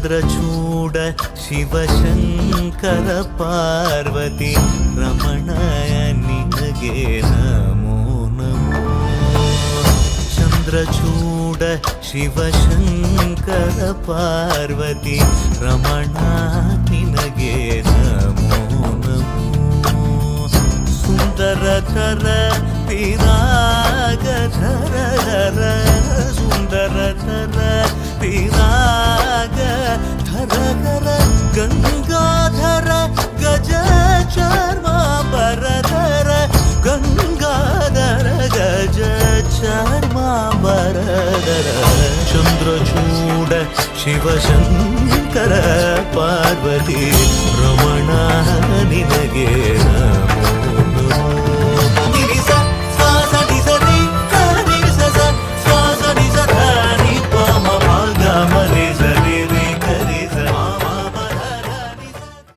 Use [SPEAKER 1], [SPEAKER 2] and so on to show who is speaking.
[SPEAKER 1] ಚಂದ್ರಚೂಡ ಶಿವಶಂಕರ ಪಾರ್ವತಿ ರಮಣಯ ನಿನಗೆ ನಮೋ ನಮೋ. ಚಂದ್ರಚೂಡ ಶಿವಶಂಕರ ಪಾರ್ವತಿ ರಮಣ ನಿನಗೆ ನಮೋ ನಮೋ. ಸುಂದರಧರ ಪಿರಾಗಧರ ಧರ ಸುಂದರಧರ ಪಿರಾಗ ಧರ ಗಂಗಾಧರ ಗಜ ಚರ್ಮಾಂಬರಧರ ಗಂಗಾಧರ ಗಜ ಚರ್ಮಾಂಬರಧರ. ಚಂದ್ರಚೂಡ ಶಿವಶಂಕರ ಪಾರ್ವತಿ ರಮಣ ನಿನಗೆ ನಮೋ.